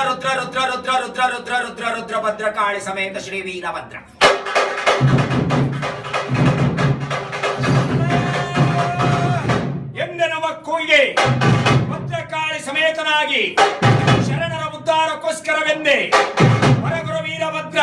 ರುದ್ರ ರುದ್ರ ರುದ್ರ ರುದ್ರ ರುದ್ರ ರುದ್ರ ರುದ್ರ ಭದ್ರಕಾಳಿ ಸಮೇತ ಶ್ರೀ ವೀರಭದ್ರ. ಎಂದೆನವ ಕೂಯಿಗೆ ಭದ್ರಕಾಳಿ ಸಮೇತನಾಗಿ ಶರಣರ ಉದ್ಧಾರಕ್ಕೋಸ್ಕರವೆಂದೇ ಹೊರಗುರು ವೀರಭದ್ರ